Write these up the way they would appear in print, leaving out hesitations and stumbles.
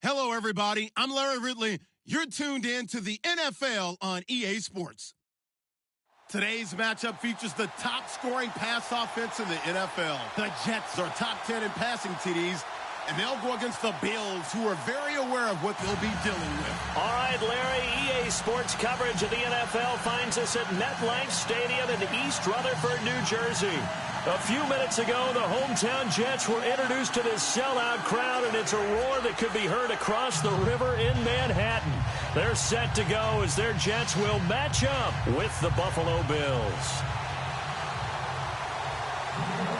Hello, everybody. I'm Larry Ridley. You're tuned in to the NFL on EA Sports. Today's matchup features the top-scoring pass offense in the NFL. The Jets are top 10 in passing TDs, and they'll go against the Bills, who are very aware of what they'll be dealing with. All right, Larry, EA Sports coverage of the NFL finds us at MetLife Stadium in East Rutherford, New Jersey. A few minutes ago, the hometown Jets were introduced to this sellout crowd, and it's a roar that could be heard across the river in Manhattan. They're set to go as their Jets will match up with the Buffalo Bills.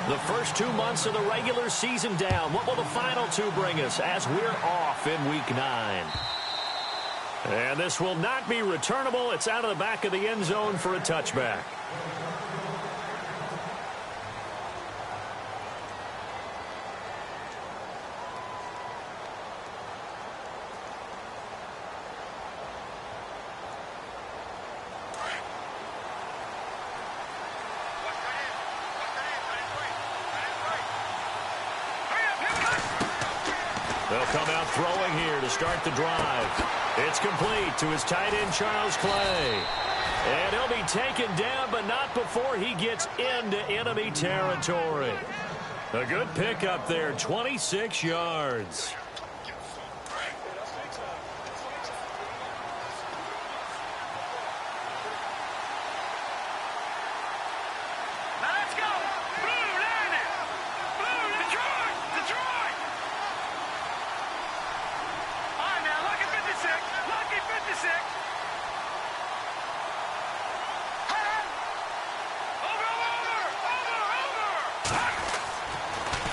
The first 2 months of the regular season down. What will the final two bring us as we're off in Week 9? And this will not be returnable. It's out of the back of the end zone for a touchback. They'll come out throwing here to start the drive. It's complete to his tight end, Charles Clay. And he'll be taken down, but not before he gets into enemy territory. A good pickup there, 26 yards.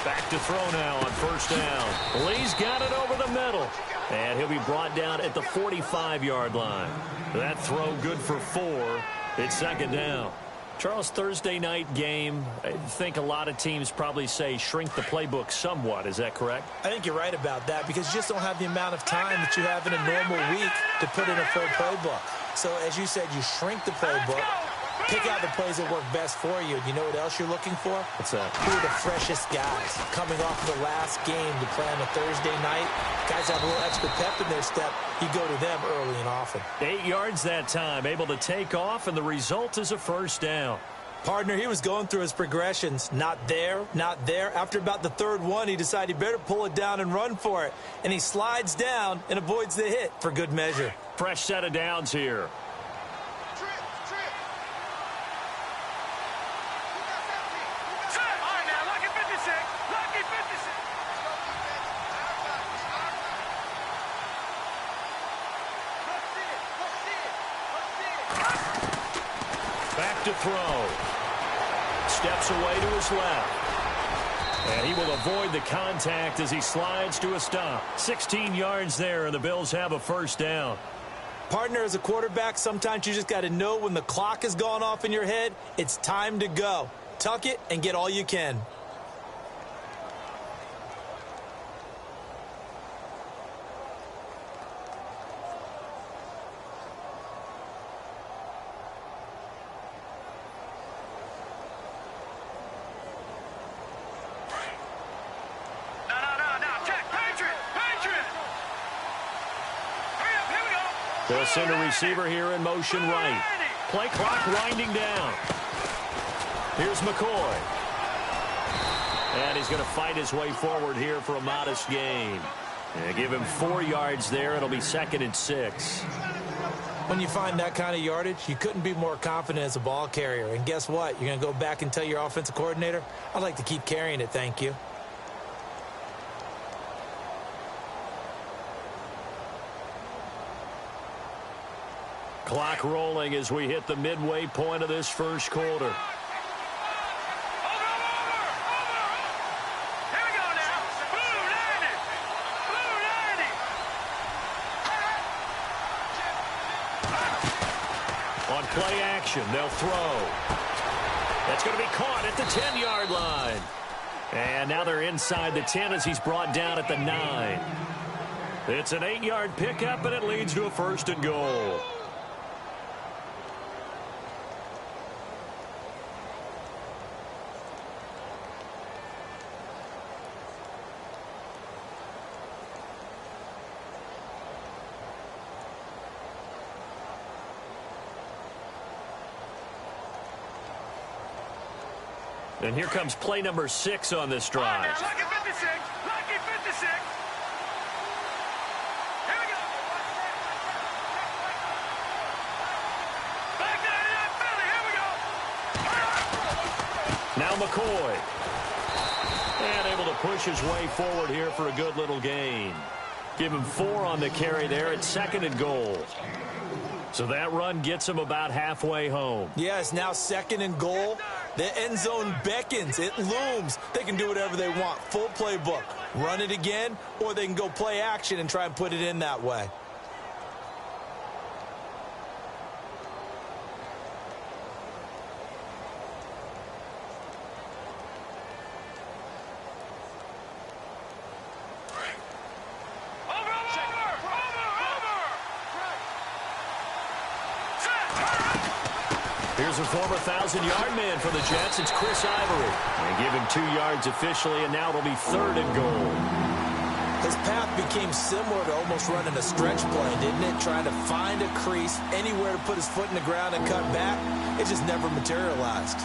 Back to throw now on first down. Lee's got it over the middle. And he'll be brought down at the 45-yard line. That throw good for 4. It's second down. Charles, Thursday night game, I think a lot of teams probably say shrink the playbook somewhat. Is that correct? I think you're right about that because you just don't have the amount of time that you have in a normal week to put in a full playbook. So, as you said, you shrink the playbook. Pick out the plays that work best for you. You know what else you're looking for? What's that? Who are the freshest guys coming off the last game to play on a Thursday night? Guys have a little extra pep in their step. You go to them early and often. 8 yards that time, able to take off, and the result is a first down. Partner, he was going through his progressions. Not there, not there. After about the third one, he decided he better pull it down and run for it. And he slides down and avoids the hit for good measure. Fresh set of downs here. Back to throw. Steps away to his left. And he will avoid the contact as he slides to a stop. 16 yards there, and the Bills have a first down. Partner, as a quarterback, sometimes you just got to know when the clock has gone off in your head, it's time to go. Tuck it and get all you can. They'll send a receiver here in motion right. Play clock winding down. Here's McCoy. And he's going to fight his way forward here for a modest gain. And give him 4 yards there. It'll be 2nd and 6. When you find that kind of yardage, you couldn't be more confident as a ball carrier. And guess what? You're going to go back and tell your offensive coordinator, I'd like to keep carrying it, thank you. Clock rolling as we hit the midway point of this first quarter. On play action, they'll throw. That's going to be caught at the 10-yard line. And now they're inside the 10 as he's brought down at the 9. It's an 8-yard pickup, and it leads to a 1st and goal. And here comes play number 6 on this drive. Lucky 56. Lucky 56. Here we go. Back there, Philly. Here we go. Now McCoy. And able to push his way forward here for a good little gain. Give him 4 on the carry there at 2nd and goal. So that run gets him about halfway home. Yeah, it's now 2nd and goal. The end zone beckons. It looms. They can do whatever they want. Full playbook. Run it again, or they can go play action and try and put it in that way. Here's a former 1,000-yard man for the Jets. It's Chris Ivory. They give him 2 yards officially, and now it'll be 3rd and goal. His path became similar to almost running a stretch play, didn't it? Trying to find a crease, anywhere to put his foot in the ground and cut back. It just never materialized.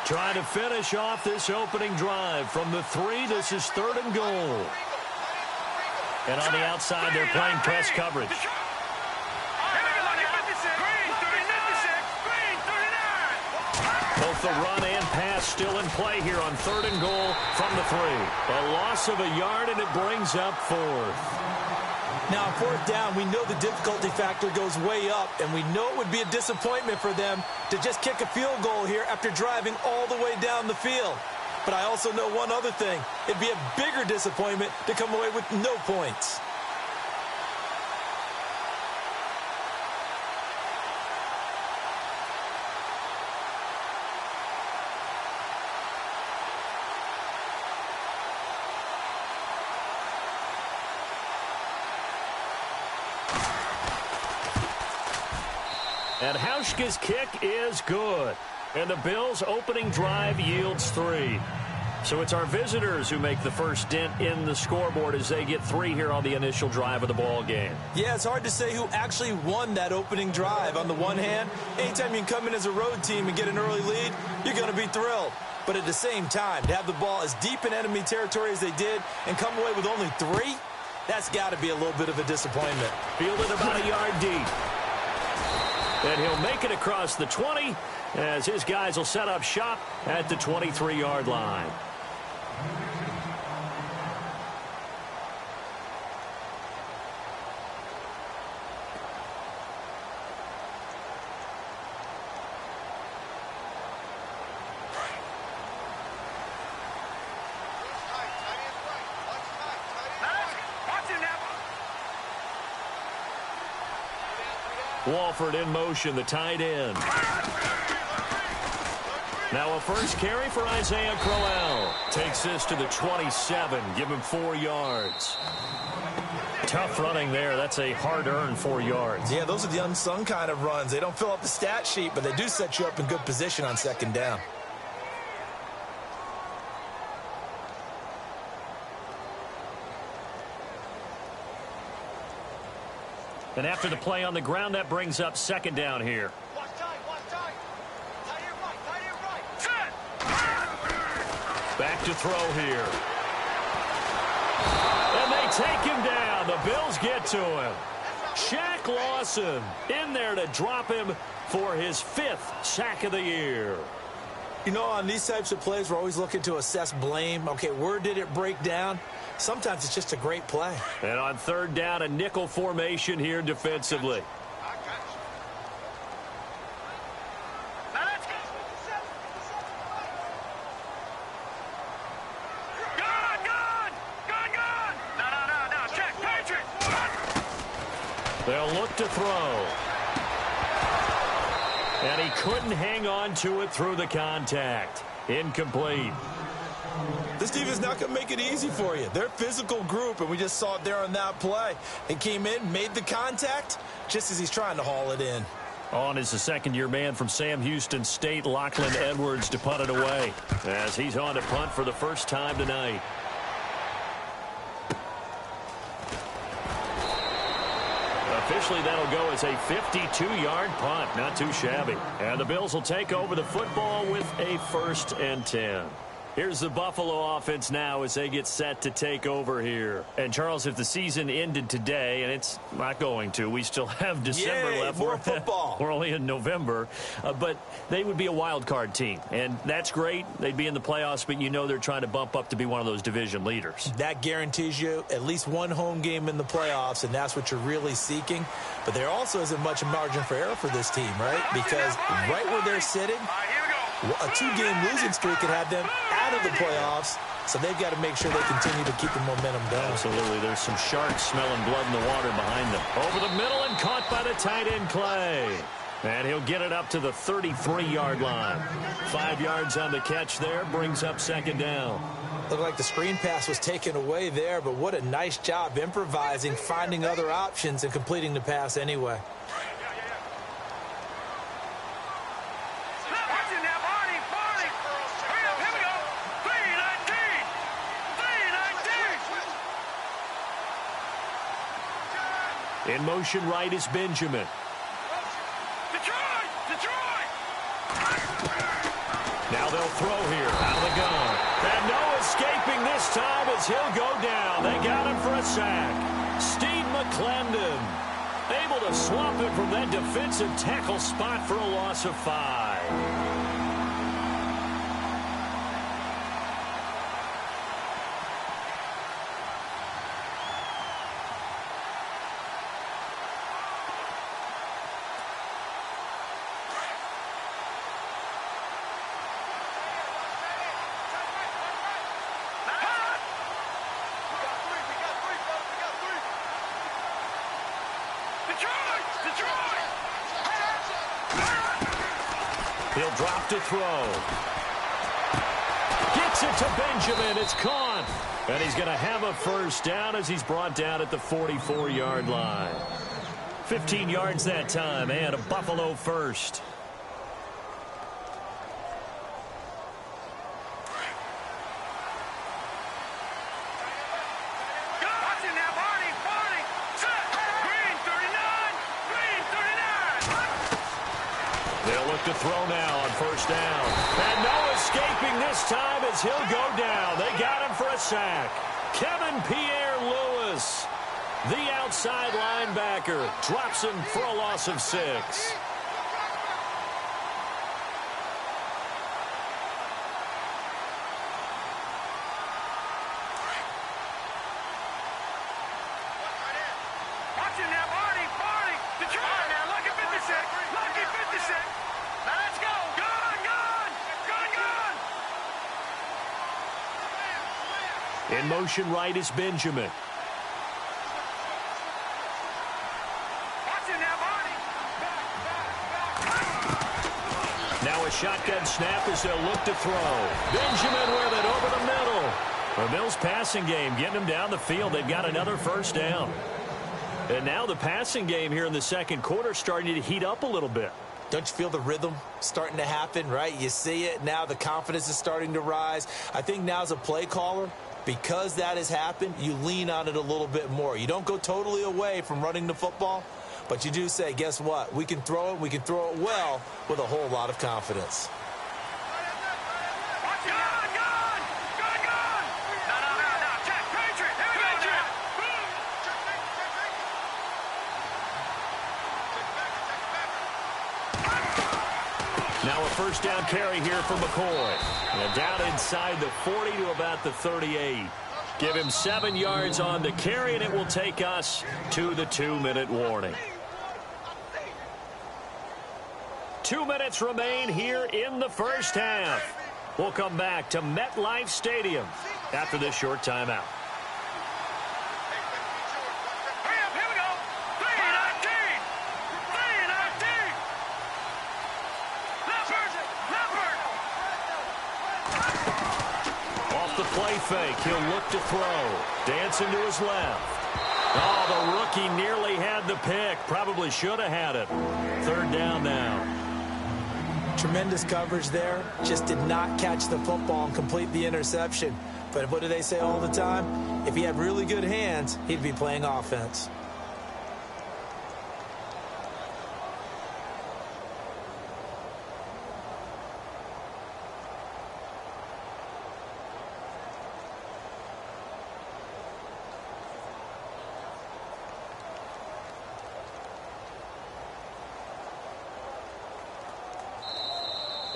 Trying to finish off this opening drive from the 3. This is 3rd and goal. And on the outside, they're playing press coverage. Both the run and pass still in play here on 3rd and goal from the 3. A loss of a yard, and it brings up 4th. Now, on 4th down, we know the difficulty factor goes way up, and we know it would be a disappointment for them to just kick a field goal here after driving all the way down the field. But I also know one other thing. It'd be a bigger disappointment to come away with no points. And Hauschka's kick is good. And the Bills' opening drive yields 3. So it's our visitors who make the first dent in the scoreboard as they get 3 here on the initial drive of the ball game. Yeah, it's hard to say who actually won that opening drive. On the one hand, anytime you can come in as a road team and get an early lead, you're going to be thrilled. But at the same time, to have the ball as deep in enemy territory as they did and come away with only 3, that's got to be a little bit of a disappointment. Fielded about a yard deep. And he'll make it across the 20 as his guys will set up shop at the 23-yard line. Walford in motion, the tight end. Now a first carry for Isaiah Crowell. Takes this to the 27. Give him 4 yards. Tough running there. That's a hard-earned 4 yards. Yeah, those are the unsung kind of runs. They don't fill up the stat sheet, but they do set you up in good position on 2nd down. And after the play on the ground, that brings up 2nd down here. Watch tight, tight. Tight here right. Back to throw here. And they take him down. The Bills get to him. Shaq Lawson in there to drop him for his 5th sack of the year. You know, on these types of plays, we're always looking to assess blame. Okay, where did it break down? Sometimes it's just a great play. And on 3rd down, a nickel formation here defensively. They'll look to throw. And he couldn't hang on to it through the contact. Incomplete. This defense not going to make it easy for you. They're a physical group, and we just saw it there on that play. He came in, made the contact, just as he's trying to haul it in. On is the 2nd-year man from Sam Houston State, Lachlan Edwards, to punt it away, as he's on to punt for the first time tonight. A officially that'll go as a 52-yard punt. Not too shabby. And the Bills will take over the football with a 1st and 10. Here's the Buffalo offense now as they get set to take over here. And, Charles, if the season ended today, and it's not going to, we still have December left. More football. We're only in November. But they would be a wild card team. And that's great. They'd be in the playoffs, but you know they're trying to bump up to be one of those division leaders. That guarantees you at least one home game in the playoffs, and that's what you're really seeking. But there also isn't much margin for error for this team, right? Because right where they're sitting, a 2-game losing streak could have them out of the playoffs, so they've got to make sure they continue to keep the momentum going. Absolutely. There's some sharks smelling blood in the water behind them. Over the middle and caught by the tight end, Clay. And he'll get it up to the 33-yard line. 5 yards on the catch there, brings up 2nd down. Looked like the screen pass was taken away there, but what a nice job improvising, finding other options, and completing the pass anyway. In motion right is Benjamin. Detroit! Now they'll throw here out of the gun. And no escaping this time as he'll go down. They got him for a sack. Steve McClendon able to swap it from that defensive tackle spot for a loss of 5. He'll drop to throw. Gets it to Benjamin. It's caught. And he's going to have a 1st down as he's brought down at the 44-yard line. 15 yards that time and a Buffalo 1st. To throw now on 1st down. And no escaping this time as he'll go down. They got him for a sack. Kevin Pierre-Louis, the outside linebacker, drops him for a loss of 6. In motion right is Benjamin. Now a shotgun snap as they'll look to throw. Benjamin with it over the middle. The Bills passing game getting them down the field. They've got another 1st down. And now the passing game here in the 2nd quarter starting to heat up a little bit. Don't you feel the rhythm starting to happen, right? You see it now. The confidence is starting to rise. I think now as a play caller, because that has happened, you lean on it a little bit more. You don't go totally away from running the football, but you do say, guess what? We can throw it. We can throw it well with a whole lot of confidence. Now a 1st down carry here for McCoy. And down inside the 40 to about the 38. Give him 7 yards on the carry, and it will take us to the 2-minute warning. 2 minutes remain here in the 1st half. We'll come back to MetLife Stadium after this short timeout. Play fake. He'll look to throw. Dancing to his left. Oh, the rookie nearly had the pick. Probably should have had it. 3rd down now. Tremendous coverage there. Just did not catch the football and complete the interception. But what do they say all the time? If he had really good hands, he'd be playing offense.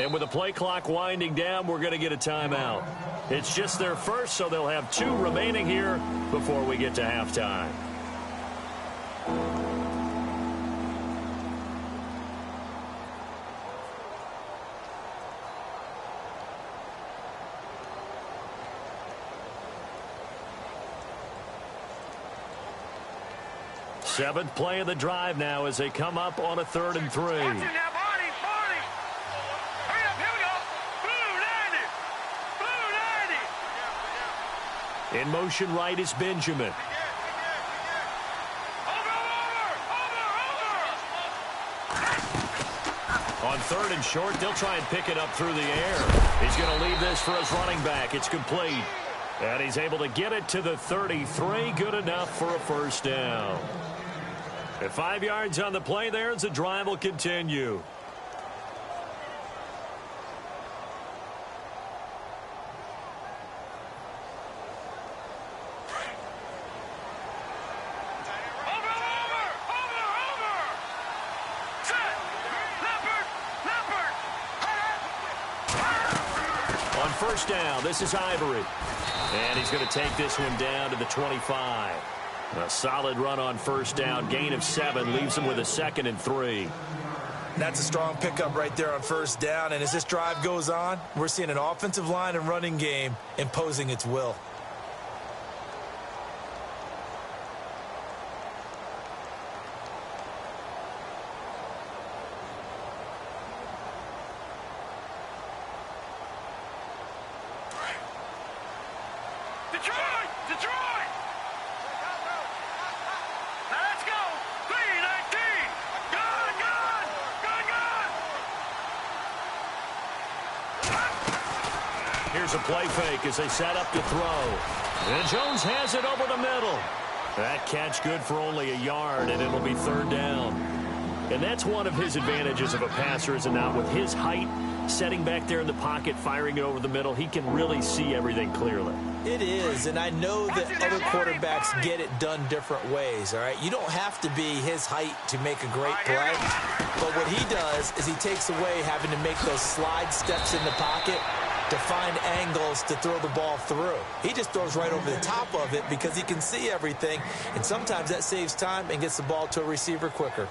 And with the play clock winding down, we're going to get a timeout. It's just their first, so they'll have 2 remaining here before we get to halftime. Seventh play of the drive now as they come up on a 3rd and 3. Watch it now, Barney. Hurry up, here we go. Blue 90. In motion right is Benjamin. Over. On 3rd and short, they'll try and pick it up through the air. He's going to leave this for his running back. It's complete. And he's able to get it to the 33. Good enough for a first down. At 5 yards on the play there as the drive will continue. Set. Leopard. On first down, this is Ivory. And he's going to take this one down to the 25. A solid run on first down. Gain of 7 leaves him with a 2nd and 3. That's a strong pickup right there on first down. And as this drive goes on, we're seeing an offensive line and running game imposing its will. Detroit. Now let's go. 3-19. Gun. Here's a play fake as they set up to throw. And Jones has it over the middle. That catch good for only a yard, and it'll be 3rd down. And that's one of his advantages of a passer, is it not? With his height, setting back there in the pocket, firing it over the middle, he can really see everything clearly. It is, and I know that other quarterbacks get it done different ways, all right? You don't have to be his height to make a great play, but what he does is he takes away having to make those slide steps in the pocket to find angles to throw the ball through. He just throws right over the top of it because he can see everything, and sometimes that saves time and gets the ball to a receiver quicker.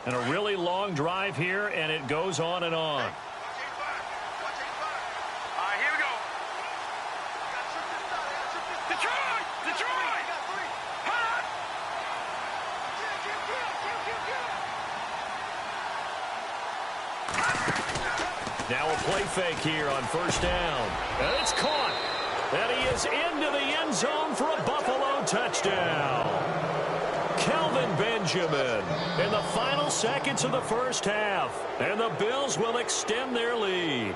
And a really long drive here, and it goes on and on. All right, here we go. Detroit. Hot. Now a play fake here on first down. And it's caught. And he is into the end zone for a Buffalo touchdown. Kelvin Benjamin in the final seconds of the first half. And the Bills will extend their lead.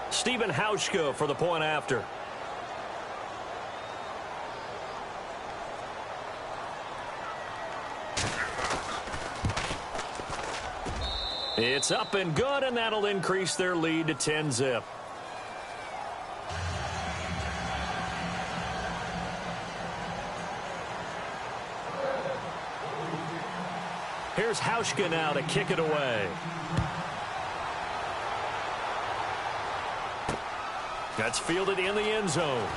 Stephen Hauschka for the point after. It's up and good, and that'll increase their lead to 10-zip. Here's Hauschka now to kick it away. That's fielded in the end zone.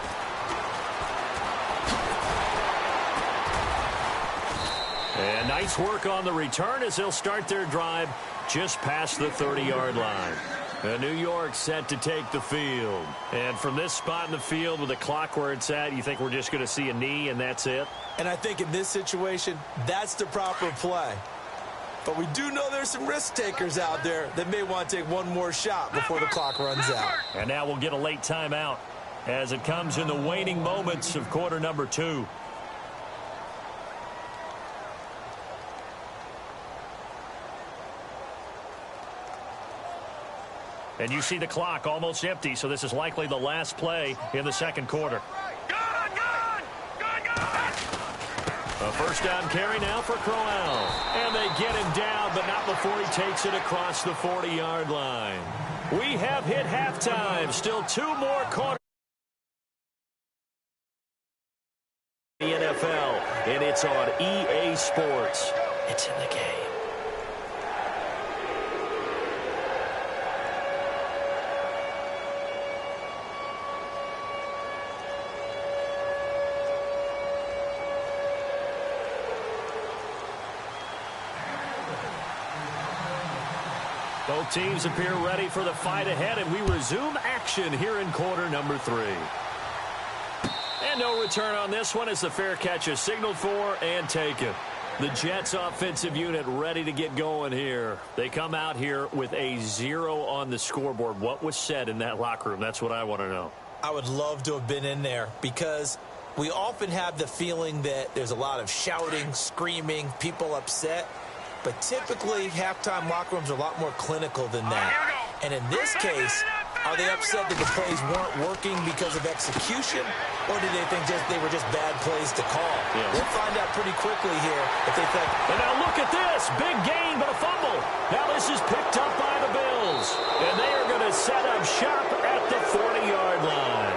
And nice work on the return as they'll start their drive just past the 30-yard line. New York set to take the field. And from this spot in the field with the clock where it's at, you think we're just going to see a knee and that's it? And I think in this situation, that's the proper play. But we do know there's some risk takers out there that may want to take one more shot before the clock runs out. And now we'll get a late timeout as it comes in the waning moments of quarter number 2. And you see the clock almost empty, so this is likely the last play in the second quarter. A first down carry now for Crowell. And they get him down, but not before he takes it across the 40-yard line. We have hit halftime. Still 2 more quarters. The NFL, and it's on EA Sports. It's in the game. Both teams appear ready for the fight ahead, and we resume action here in quarter number 3. And no return on this one as the fair catch is signaled for and taken. The Jets offensive unit ready to get going here. They come out here with a 0 on the scoreboard. What was said in that locker room? That's what I want to know. I would love to have been in there because we often have the feeling that there's a lot of shouting, screaming, people upset. But typically, halftime locker rooms are a lot more clinical than that. And in this case, are they upset that the plays weren't working because of execution? Or do they think they were just bad plays to call? Yeah. We'll find out pretty quickly here if they think. And now look at this. Big gain, but a fumble. Now this is picked up by the Bills. And they are going to set up shop at the 40-yard line.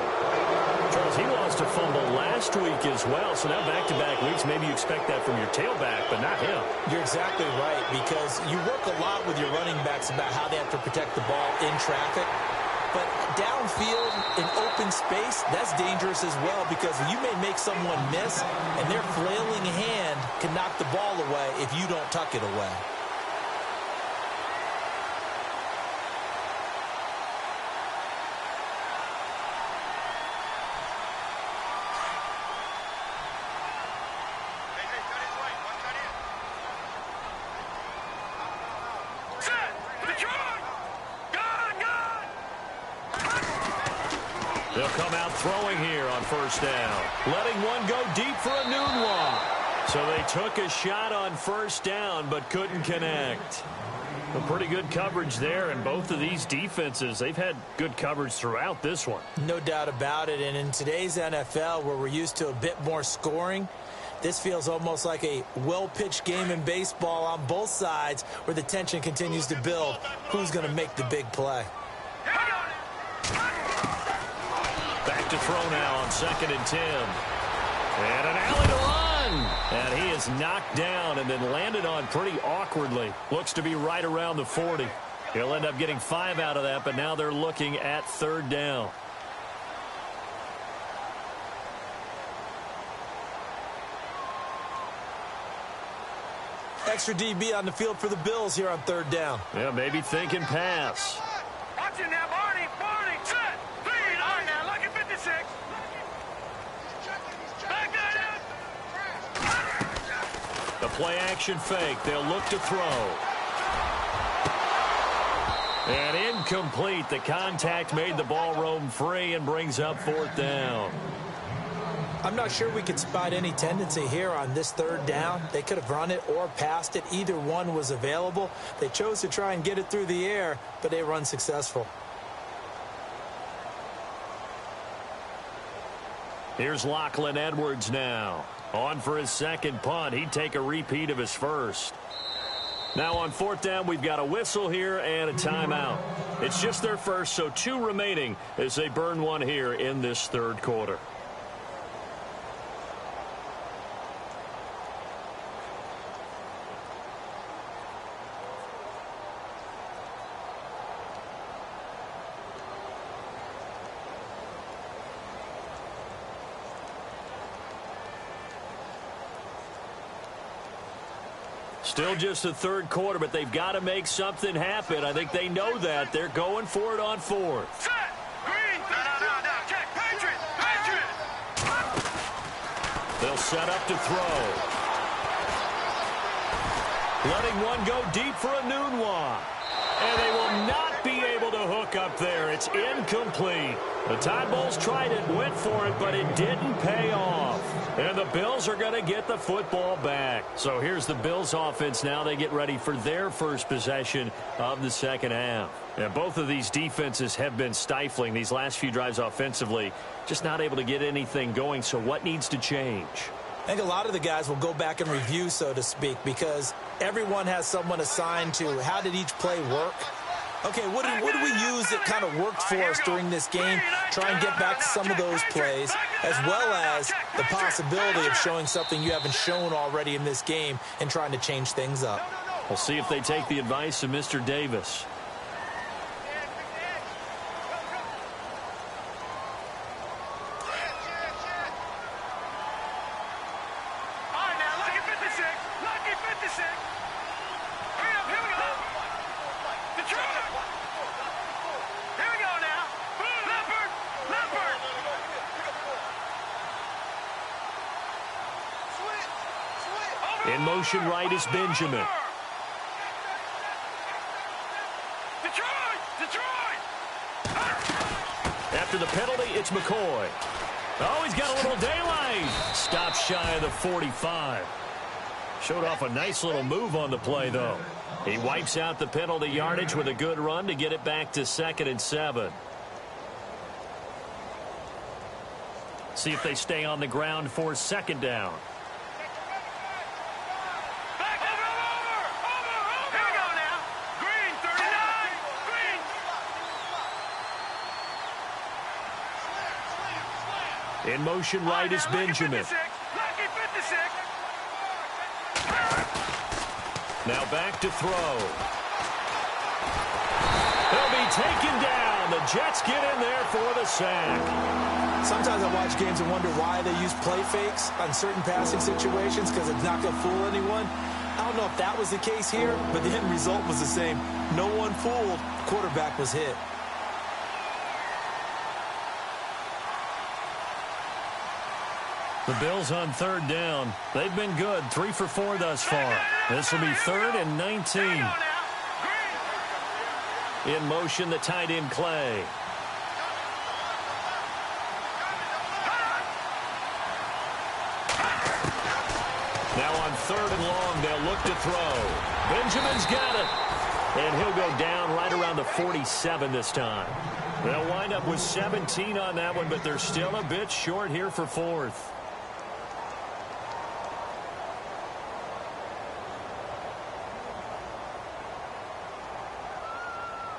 Charles, he lost a fumble last week as well. So now back-to-back weeks, maybe you expect that from your tailback, but not him. You're exactly right, because you work a lot with your running backs about how they have to protect the ball in traffic. But downfield in open space, that's dangerous as well, because you may make someone miss, and their flailing hand can knock the ball away if you don't tuck it away. They'll come out throwing here on first down. Letting one go deep for a noon walk. So they took a shot on first down but couldn't connect. A pretty good coverage there, and both of these defenses, they've had good coverage throughout this one. No doubt about it, and in today's NFL where we're used to a bit more scoring, this feels almost like a well-pitched game in baseball on both sides where the tension continues to build. Who's going to make the big play? Back to throw now on 2nd and 10. And an alley to run. And he is knocked down and then landed on pretty awkwardly. Looks to be right around the 40. He'll end up getting 5 out of that, but now they're looking at 3rd down. Extra DB on the field for the Bills here on 3rd down. Yeah, maybe thinking pass. Watch it now, Barney, set. Feed on now, lucky 56. Back that up. The play action fake. They'll look to throw. And incomplete. The contact made the ball roam free and brings up 4th down. I'm not sure we could spot any tendency here on this 3rd down. They could have run it or passed it. Either one was available. They chose to try and get it through the air, but they were unsuccessful. Here's Lachlan Edwards now. On for his 2nd punt. He'd take a repeat of his 1st. Now on 4th down, we've got a whistle here and a timeout. It's just their 1st, so 2 remaining as they burn one here in this 3rd quarter. Still just the 3rd quarter, but they've got to make something happen. I think they know that. They're going for it on 4th. Set. Green. No. Check. Patriot. They'll set up to throw. Letting one go deep for a noon walk. And they will not be able to hook up there. It's incomplete. The Tide Bulls tried it, went for it, but it didn't pay off. And the Bills are going to get the football back. So here's the Bills offense now. They get ready for their first possession of the second half. And both of these defenses have been stifling these last few drives offensively. Just not able to get anything going. So what needs to change? I think a lot of the guys will go back and review, so to speak, because everyone has someone assigned to how did each play work. Okay, what did we use that kind of worked for us during this game? Try and get back to some of those plays, as well as the possibility of showing something you haven't shown already in this game and trying to change things up. We'll see if they take the advice of Mr. Davis. In motion right is Benjamin. After the penalty, it's McCoy. Oh, he's got a little daylight. Stops shy of the 45. Showed off a nice little move on the play, though. He wipes out the penalty yardage with a good run to get it back to 2nd and 7. See if they stay on the ground for 2nd down. In motion right is Benjamin. Now back to throw. He'll be taken down. The Jets get in there for the sack. Sometimes I watch games and wonder why they use play fakes on certain passing situations, because it's not going to fool anyone. I don't know if that was the case here, but the end result was the same. No one fooled. Quarterback was hit. The Bills on 3rd down. They've been good, 3 for 4 thus far. This will be 3rd and 19. In motion, the tight end Clay. Now on 3rd and long, they'll look to throw. Benjamin's got it. And he'll go down right around the 47 this time. They'll wind up with 17 on that one, but they're still a bit short here for 4th.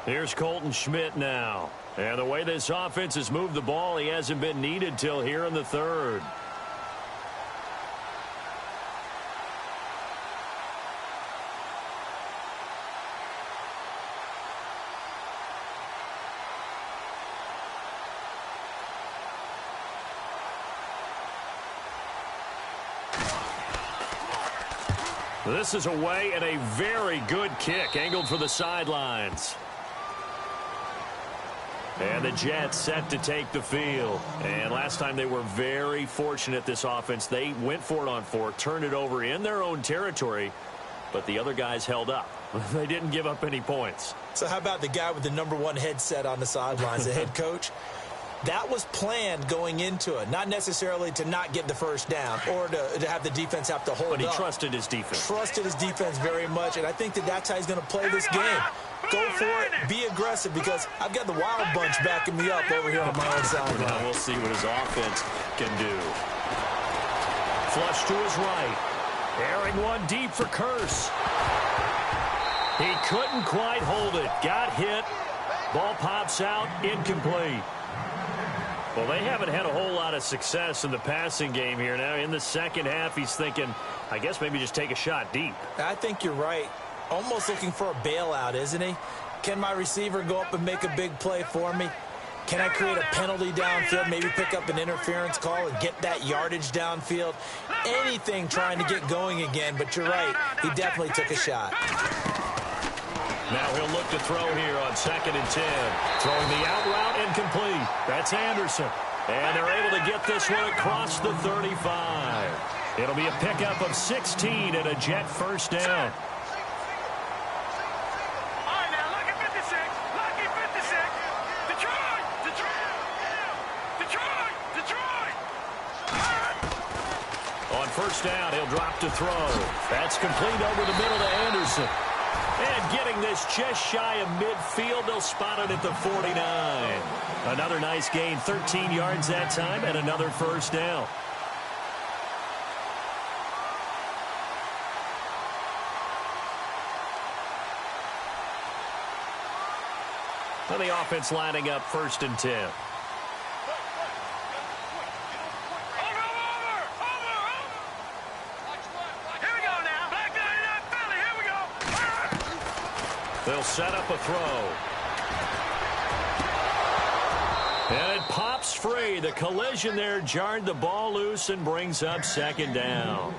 Here's Colton Schmidt now. And the way this offense has moved the ball, he hasn't been needed till here in the 3rd. This is away and a very good kick angled for the sidelines. And the Jets set to take the field. And last time they were very fortunate, this offense. They went for it on 4, turned it over in their own territory, but the other guys held up. They didn't give up any points. So how about the guy with the #1 headset on the sidelines, the head coach? That was planned going into it, not necessarily to not get the first down or to have the defense have to hold up. But he trusted his defense. Trusted his defense very much, and I think that's how he's going to play this game. Go for it, be aggressive, because I've got the Wild Bunch backing me up over here on my own side. Now we'll see what his offense can do. Flush to his right. Airing one deep for Curse. He couldn't quite hold it. Got hit. Ball pops out, incomplete. Well, they haven't had a whole lot of success in the passing game here. Now, in the second half, he's thinking, I guess maybe just take a shot deep. I think you're right. Almost looking for a bailout, isn't he? Can my receiver go up and make a big play for me? Can I create a penalty downfield, maybe pick up an interference call and get that yardage downfield? Anything trying to get going again, but you're right. He definitely took a shot. Now he'll look to throw here on 2nd and 10. Throwing the out route incomplete. That's Anderson. And they're able to get this one across the 35. It'll be a pickup of 16 and a Jet first down. All right, now look at 56. Lucky 56. first down. He'll drop to throw. That's complete over the middle to Anderson. And getting this just shy of midfield, they'll spot it at the 49. Another nice gain, 13 yards that time, and another first down. And the offense lining up 1st and 10. They'll set up a throw. And it pops free. The collision there jarred the ball loose and brings up 2nd down.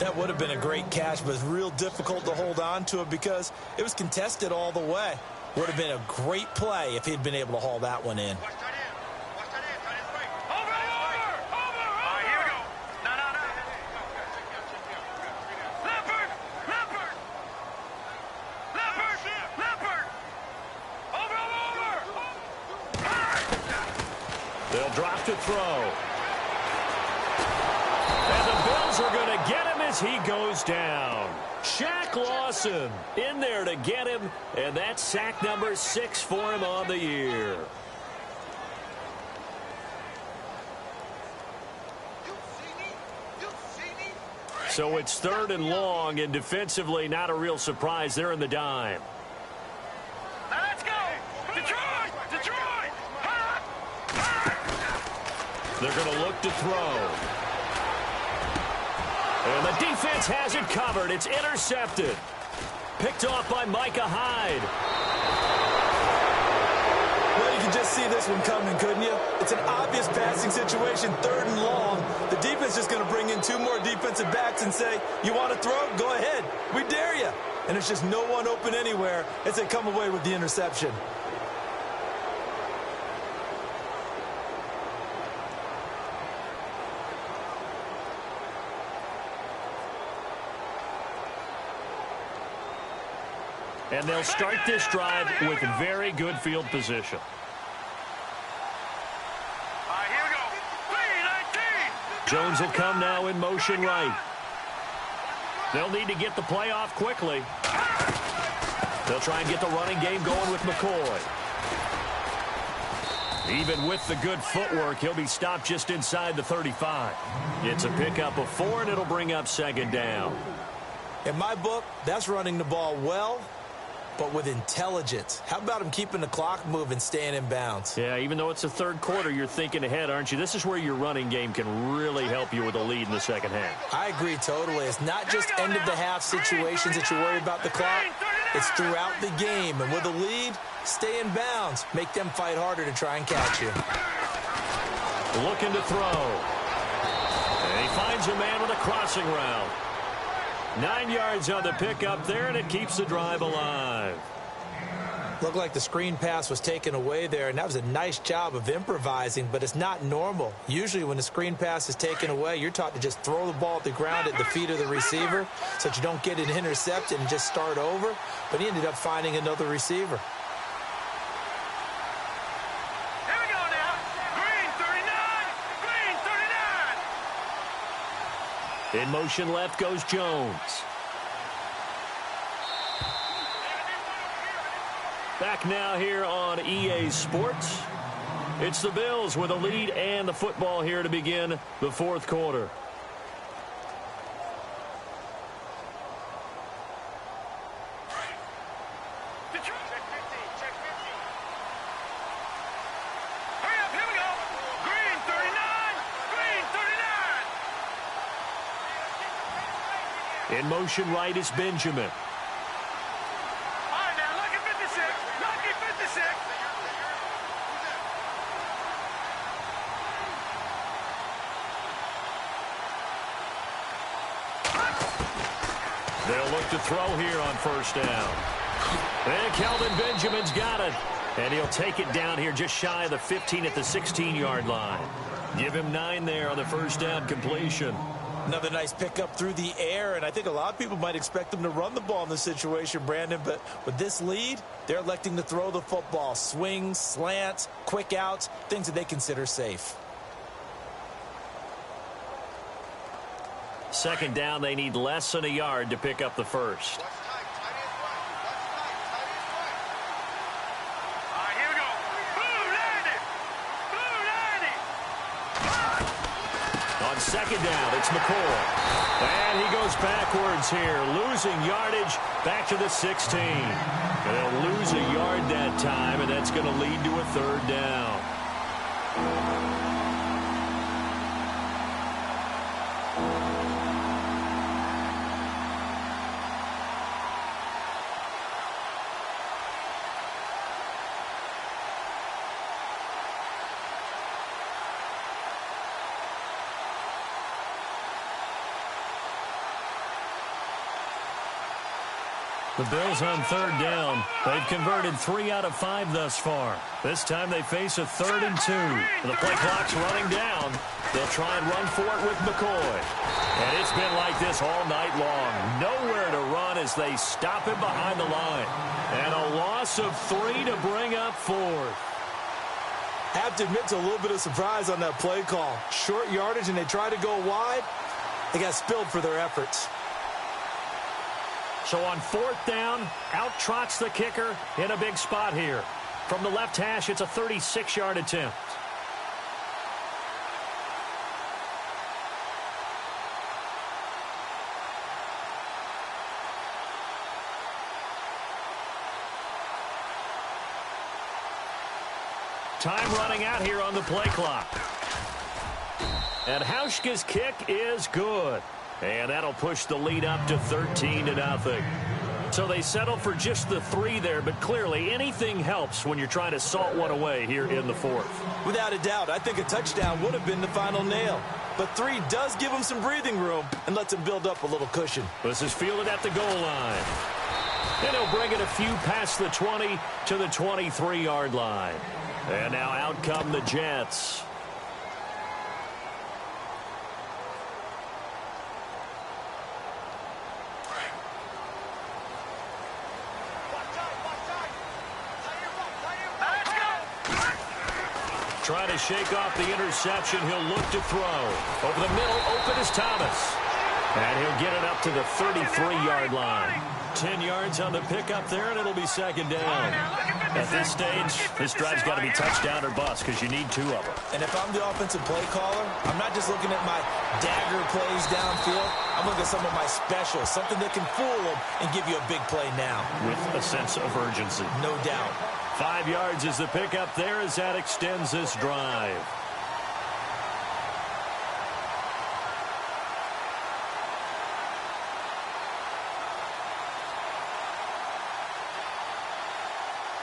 That would have been a great catch, but it's real difficult to hold on to it because it was contested all the way. Would have been a great play if he'd been able to haul that one in. They'll drop to throw. And the Bills are going to get him as he goes down. Shaq Lawson in there to get him, and that's sack number 6 for him on the year. So it's 3rd and long, and defensively not a real surprise. They're in the dime. Now let's go! Detroit! Detroit! They're going to look to throw. And the defense has it covered. It's intercepted. Picked off by Micah Hyde. Well, you can just see this one coming, couldn't you? It's an obvious passing situation, 3rd and long. The defense is going to bring in 2 more defensive backs and say, you want to throw? Go ahead. We dare you. And there's just no one open anywhere as they come away with the interception. And they'll start this drive with very good field position. All right, here we go. 3-19. Jones will come now in motion right. They'll need to get the play off quickly. They'll try and get the running game going with McCoy. Even with the good footwork, he'll be stopped just inside the 35. It's a pickup of 4, and it'll bring up 2nd down. In my book, that's running the ball well, but with intelligence. How about him keeping the clock moving, staying in bounds? Yeah, even though it's the 3rd quarter, you're thinking ahead, aren't you? This is where your running game can really help you with a lead in the 2nd half. I agree totally. It's not just end-of-the-half situations that you worry about the clock. It's throughout the game. And with a lead, stay in bounds. Make them fight harder to try and catch you. Looking to throw. And he finds a man with a crossing route. 9 yards on the pickup there, and it keeps the drive alive. Looked like the screen pass was taken away there, and that was a nice job of improvising, but it's not normal. Usually when the screen pass is taken away, you're taught to just throw the ball at the ground at the feet of the receiver so that you don't get it intercepted and just start over, but he ended up finding another receiver. Here we go now. Green 39. Green 39. In motion left goes Jones. Back now here on EA Sports. It's the Bills with a lead and the football here to begin the 4th quarter. Hurry up, here we go. Green 39. Green 39. In motion right is Benjamin. All right, now, lucky 56. Lucky 56. They'll look to throw here on 1st down. And Kelvin Benjamin's got it. And he'll take it down here just shy of the 15 at the 16-yard line. Give him 9 there on the 1st down completion. Another nice pickup through the air, and I think a lot of people might expect them to run the ball in this situation, Brandon, but with this lead, they're electing to throw the football. Swings, slants, quick outs, things that they consider safe. Second down, they need less than a yard to pick up the first. Here we go. Blue landed. Blue landed. On second down, it's McCoy. And he goes backwards here, losing yardage back to the 16. And they'll lose a yard that time, and that's going to lead to a third down. The Bills on third down. They've converted 3 out of 5 thus far. This time they face a 3rd and 2. The play clock's running down. They'll try and run for it with McCoy. And it's been like this all night long. Nowhere to run as they stop him behind the line. And a loss of 3 to bring up 4th. Have to admit to a little bit of surprise on that play call. Short yardage and they try to go wide. They got spilled for their efforts. So on 4th down, out trots the kicker in a big spot here. From the left hash, it's a 36-yard attempt. Time running out here on the play clock. And Hauschka's kick is good. And that'll push the lead up to 13-0. So they settle for just the 3 there, but clearly anything helps when you're trying to salt one away here in the 4th. Without a doubt, I think a touchdown would have been the final nail. But 3 does give them some breathing room and lets them build up a little cushion. This is fielded at the goal line. And he'll bring it a few past the 20 to the 23-yard line. And now out come the Jets. Trying to shake off the interception. He'll look to throw. Over the middle, open is Thomas. And he'll get it up to the 33-yard line. 10 yards on the pickup there, and it'll be second down. At this stage, this drive's got to be touchdown or bust because you need 2 of them. And if I'm the offensive play caller, I'm not just looking at my dagger plays downfield. I'm looking at some of my specials, something that can fool them and give you a big play now. With a sense of urgency. No doubt. 5 yards is the pickup there as that extends this drive.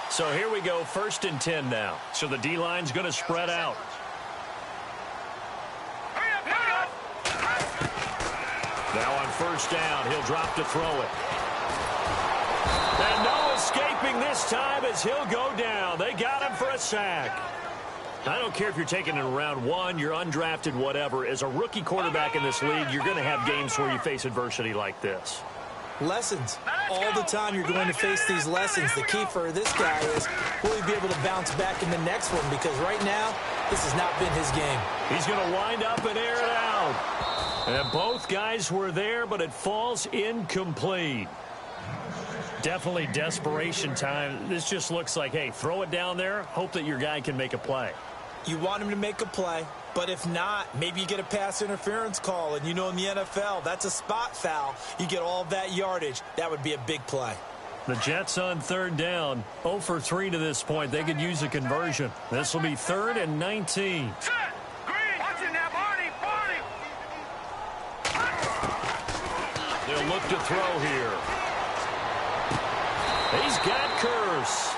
So here we go, 1st and 10 now. So the D-line's going to spread out. Now on 1st down, he'll drop to throw it. And no escaping this time as he'll go down. They got him for a sack. I don't care if you're taking it in round 1, you're undrafted, whatever. As a rookie quarterback in this league, you're going to have games where you face adversity like this. Lessons. All the time you're going to face these lessons. The key for this guy is, will he be able to bounce back in the next one? Because right now, this has not been his game. He's going to wind up and air it out. And both guys were there, but it falls incomplete. Definitely desperation time. This just looks like, hey, throw it down there, hope that your guy can make a play. You want him to make a play, but if not, maybe you get a pass interference call. And you know in the NFL, that's a spot foul. You get all that yardage. That would be a big play. The Jets on 3rd down, 0 for 3 to this point. They could use a conversion. This will be 3rd and 19. They'll look to throw here. He's got Curse.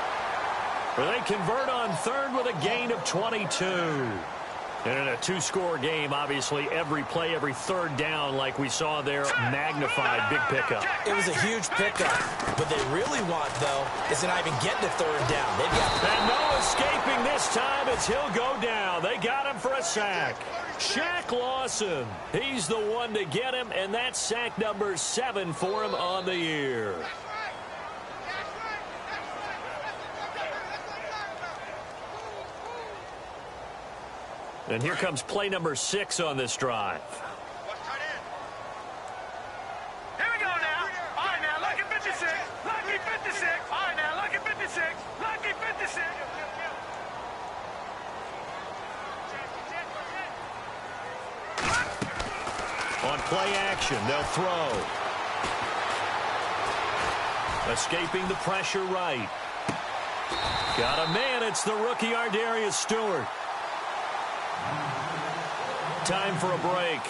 They convert on 3rd with a gain of 22. And in a 2-score game, obviously, every play, every 3rd down, like we saw there, magnified, big pickup. It was a huge pickup. What they really want, though, is to not even get to 3rd down. They've got... And no escaping this time as he'll go down. They got him for a sack. Shaq Lawson, he's the one to get him, and that's sack number 7 for him on the year. And here comes play number 6 on this drive. On play action, they'll throw. Escaping the pressure right. Got a man. It's the rookie Ardarius Stewart. Time for a break.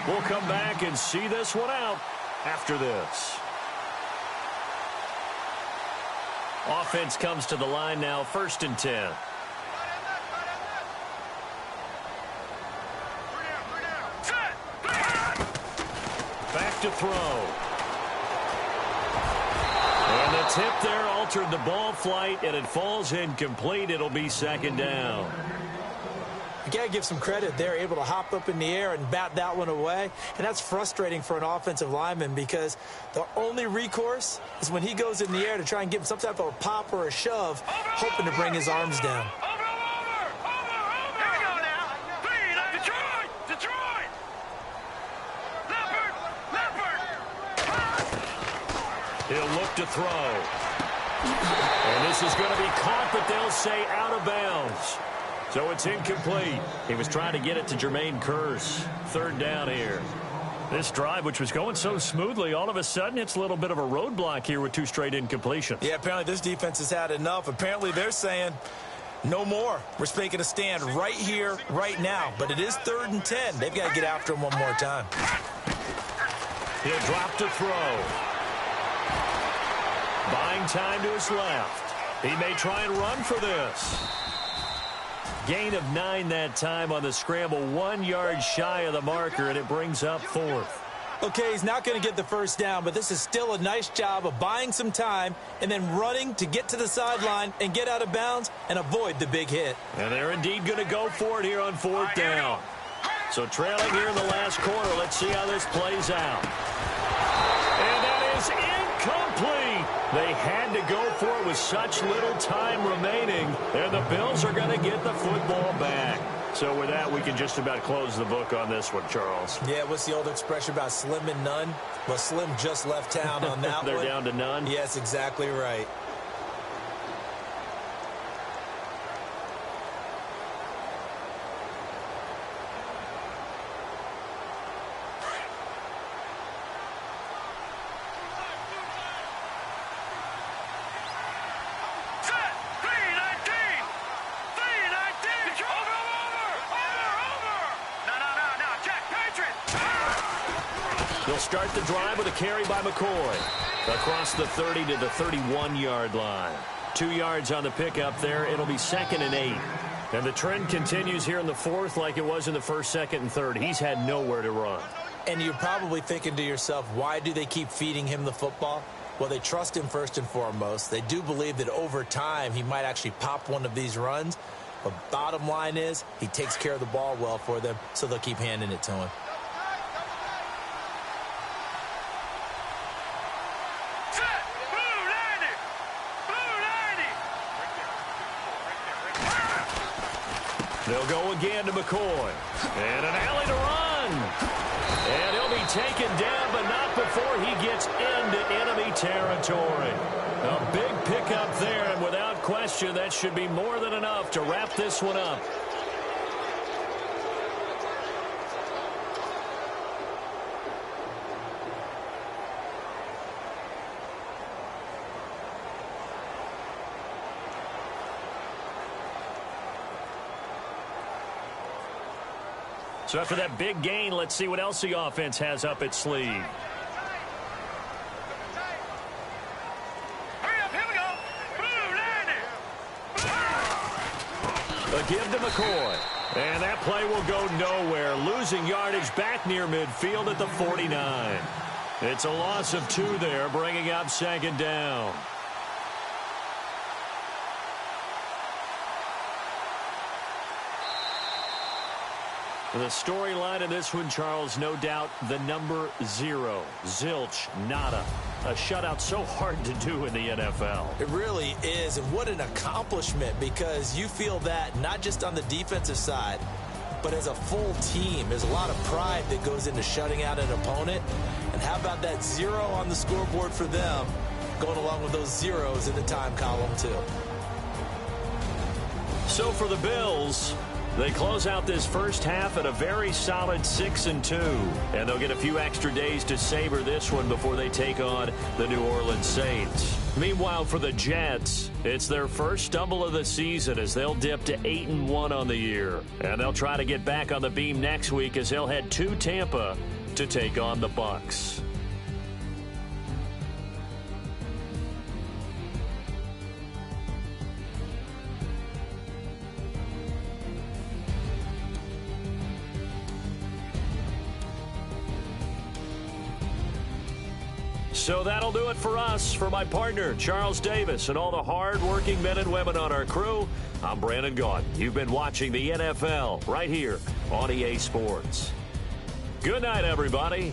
We'll come back and see this one out after this. Offense comes to the line now, 1st and 10. Back to throw. And the tip there altered the ball flight, and it falls incomplete. It'll be 2nd down. You got to give some credit. They're able to hop up in the air and bat that one away. And that's frustrating for an offensive lineman because the only recourse is when he goes in the air to try and give him some type of a pop or a shove, hoping to bring his arms down. He'll look to throw. And this is going to be caught, but they'll say out of bounds. So it's incomplete. He was trying to get it to Jermaine Kearse. 3rd down here. This drive, which was going so smoothly, all of a sudden it's a little bit of a roadblock here with 2 straight incompletions. Yeah, apparently this defense has had enough. Apparently they're saying no more. We're making a stand right here, right now. But it is 3rd and 10. They've got to get after him one more time. He'll drop to throw. Buying time to his left. He may try and run for this. Gain of 9 that time on the scramble. 1 yard shy of the marker, and it brings up 4th. Okay, he's not going to get the 1st down, but this is still a nice job of buying some time and then running to get to the sideline and get out of bounds and avoid the big hit. And they're indeed going to go for it here on 4th down. So trailing here in the last quarter. Let's see how this plays out. And that is incomplete. They had to go for it with such little time remaining. And the Bills are going to get the football back. So with that, we can just about close the book on this one, Charles. Yeah, what's the old expression about slim and none? Well, Slim just left town on that They're one. down to none? Yes, exactly right. They'll start the drive with a carry by McCoy. Across the 30 to the 31-yard line. 2 yards on the pickup there. It'll be 2nd and 8. And the trend continues here in the 4th like it was in the 1st, 2nd, and 3rd. He's had nowhere to run. And you're probably thinking to yourself, why do they keep feeding him the football? Well, they trust him first and foremost. They do believe that over time he might actually pop one of these runs. But bottom line is he takes care of the ball well for them, so they'll keep handing it to him. They'll go again to McCoy. And an alley to run. And he'll be taken down, but not before he gets into enemy territory. A big pickup there, and without question, that should be more than enough to wrap this one up. So after that big gain, let's see what else the offense has up its sleeve. Hurry up, here we go. Blue, A give to McCoy. And that play will go nowhere. Losing yardage back near midfield at the 49. It's a loss of 2 there, bringing up 2nd down. The storyline in this one, Charles, no doubt the number 0. Zilch, nada. A shutout so hard to do in the NFL. It really is, and what an accomplishment, because you feel that not just on the defensive side, but as a full team. There's a lot of pride that goes into shutting out an opponent. And how about that 0 on the scoreboard for them, going along with those zeros in the time column, too. So for the Bills, They close out this first half at a very solid 6-2, and they'll get a few extra days to savor this one before they take on the New Orleans Saints. Meanwhile, for the Jets, it's their first stumble of the season as they'll dip to 8-1 on the year, and they'll try to get back on the beam next week as they'll head to Tampa to take on the Bucs. So that'll do it for us. For my partner, Charles Davis, and all the hard-working men and women on our crew, I'm Brandon Gaudin. You've been watching the NFL right here on EA Sports. Good night, everybody.